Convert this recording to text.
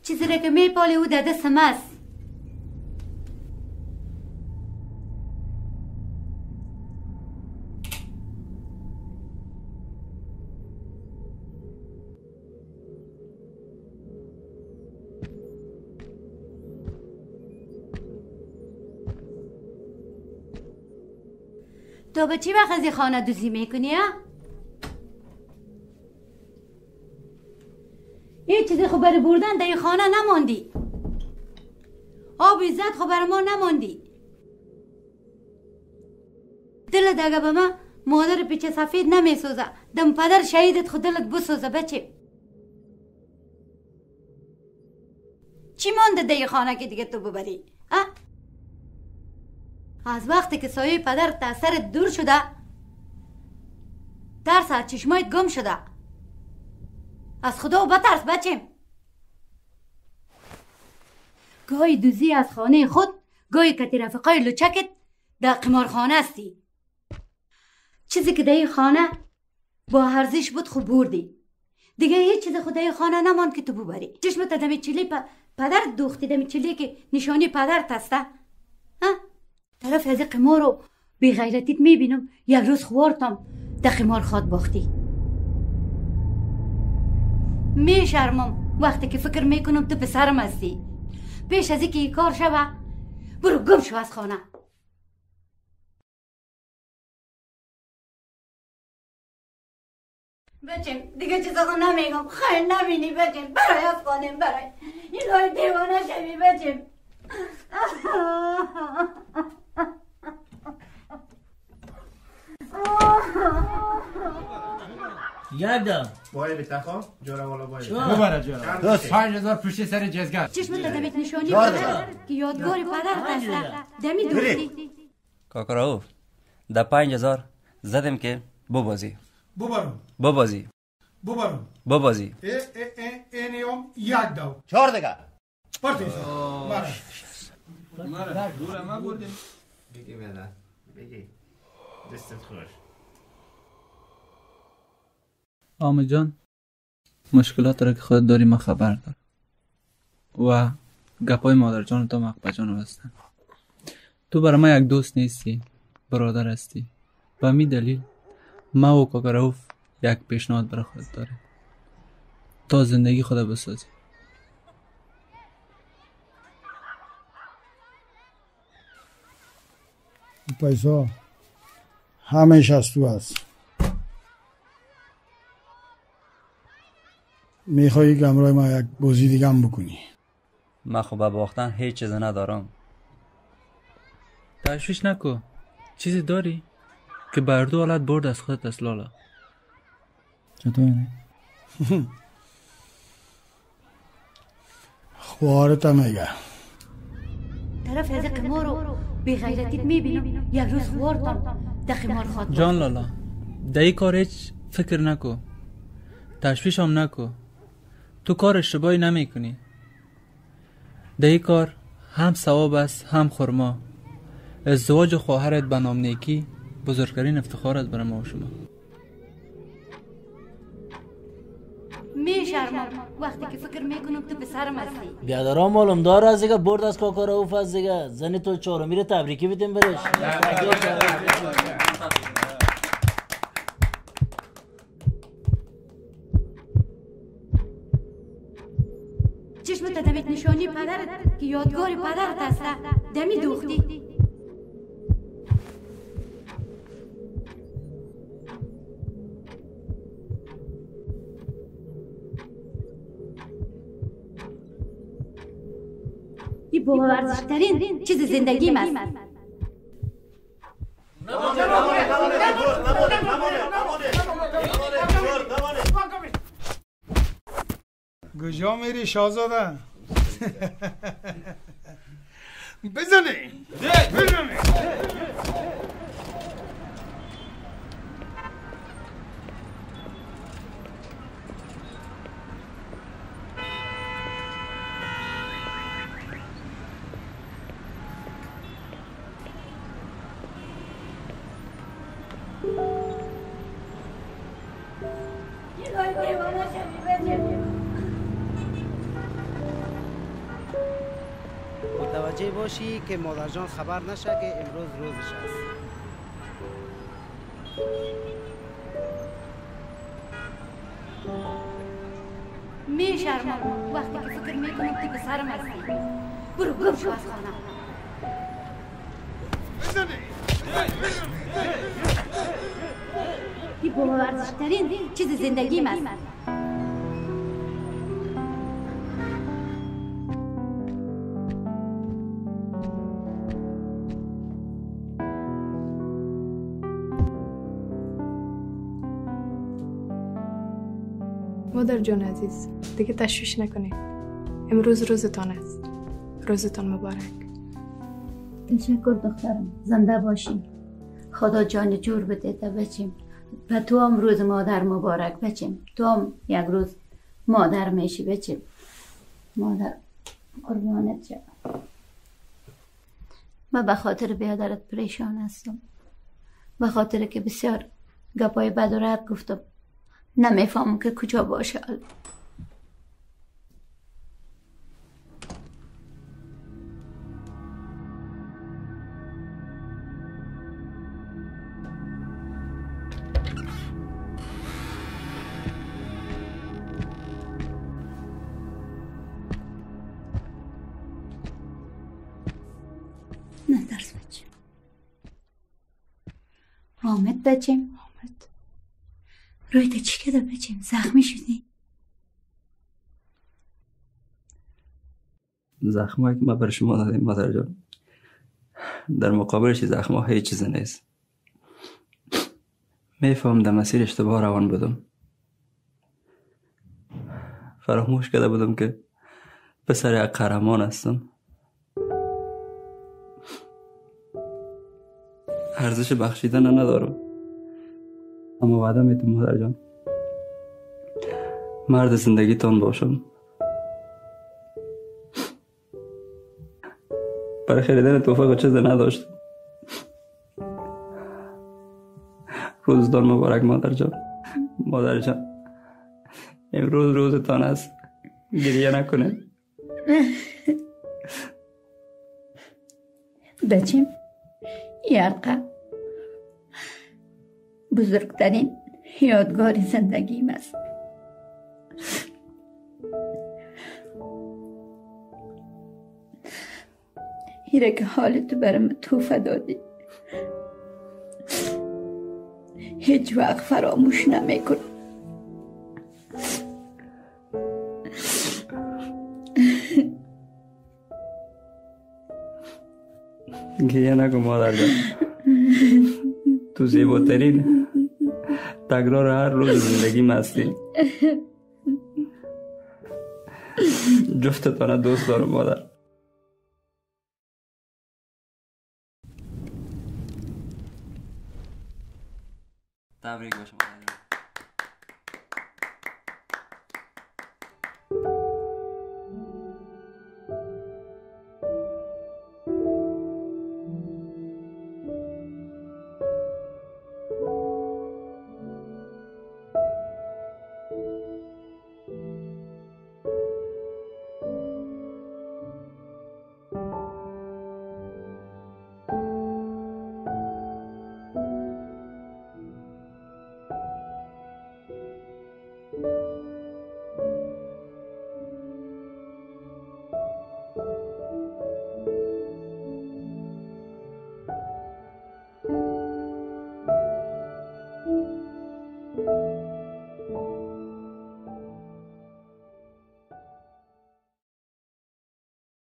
چیزی را که میپالی او در دستم است. تو به چی وقت از این خانه دوزی میکنی ها؟ این چیزی خو برای بردن در این خانه نماندی. آب عزت خو برای ما نماندی. دلت اگه به من مادر پیچه سفید نمیسوزه، دم پدر شهیدت خود دلت بسوزه بچه. چی مانده در این خانه که دیگه تو ببری؟ از وقتی که سایه پدر از سرت دور شده، ترس از چشمایت گم شده. از خدا بترس بچم. گاهی دوزی از خانه خود، گاهی کتی رفقای لچکت در قمارخانه استی. چیزی که در این خانه با ارزش بود خود بردی. دیگه هیچ چیز خود در این خانه نمان که تو ببری. چشمت دمی چلی پدر دوختی، دمی چلی که نشانی پدر تسته. طرف از قمار رو بی غیرتیت میبینم یک روز خوارتم در قمار خواد باختی. میشرمم وقتی که فکر میکنم تو پسرم هستی. پیش از اینکه این کار شوه برو گم شو از خانه. بچم دیگه چیزا نمیگم، خیلی نبینی بچم. برای از خانه برای این لای دیوانه شوی بچم. یادم باید بتخوا جورا والا باید ببره جورا دوست 5000 پشت سر جزگر. چشمت دمیت نشانی پدر که یادگاری پدر هسته دمی دوستی. کاکا رؤوف ده 5000 زدم که ببازی. ببازی اینیوم یک دو 4 دیگه پارتیز مرا دور ما بردیم. بگی مدر بگی دستت خوش. آمه جان مشکلات را که خودت داری ما خبر دار و گپای مادر جان تا مقبه جان هستن. تو برای ما یک دوست نیستی، برادر هستی. و می دلیل ما و کاکا رؤوف یک پیشنهاد برای خودت داره تا زندگی خدا بسازی. پیسا همیشه از تو هست. میخوایی گمرای ما یک بازی دیگه هم بکنی؟ من خب به باختن هیچ چیز ندارم. تشویش نکو. چیزی داری که بر دو حالت برد از خودت است لالا. چطور نه؟ خوارت میگه طرف از قمار رو بی غیرتیت میبینم یک روز خوارتم در قمار خواد. جان لالا در این کار هیچ فکر نکو، تشویش هم نکو. تو کار اشتباهی نمی کنی. در این کار هم ثواب است هم خرما. ازدواج خواهرت به نام نیکی بزرگترین افتخار است برای ما و شما. میشرمم وقتی که فکر میکنم تو پسرم هستی. بیادرام معلوم دار از دیگه برد از کاکا رؤوف از دیگه. زنی تو چهارمی رو تبریکی بدیم برش. چشمت دمیت نشانی پدرت که یادگاری پدرت هسته دمی دوختی. این باورزشترین چیز زندگیم است. کجا میری شاهزاده؟ بزنی متوجه باشی که مادر جان خبر نشه که امروز روزش است. می شرمم وقتی که فکر میکنم که به سرم هستی. برو گم شو از خانه. این باورزشترین چیز زندگیم است. مادر جان عزیز، دیگه تشویش نکنید. امروز روزتان است. روزتان مبارک. تشکر دخترم. زنده باشی. خدا جان جور بده تا بچیم. و تو هم روز مادر مبارک بچیم. تو هم یک روز مادر میشی بچیم. مادر قربانت شم. من به خاطر بیادرت پریشان هستم. به خاطر که بسیار گپای بد و رد گفتم. نمیفهمم که کجا باشه. نه درس بچیم. حامد بچیم. روی تا چی کده بچیم؟ زخمی شدی؟ زخمایی که ما بر شما دادیم مادر جان، در مقابلش زخما هیچ چیز نیست. میفهم در مسیر اشتباه روان بودم. فراموش کرده بودم که پسر یک قهرمان هستم. ارزش بخشیدن ندارم. اما وعده میتونم مادر جان مرد زندگیتان باشم. برای خریدن توفیق چیزی نداشتم. روزتان مبارک مادر جان. مادر جان امروز روزتان است. گریه نکنید. بچیم یارقه بزرگترین یادگاری زندگیم است. هیره که حال تو برام توفه دادی هیچ وقت فراموش نمیکن. گریه نکن مادر جان. تو زیباترین تکرار هر روز زندگی هستی. جفتتان دوست دارم مادر. تبریک باشه مادر.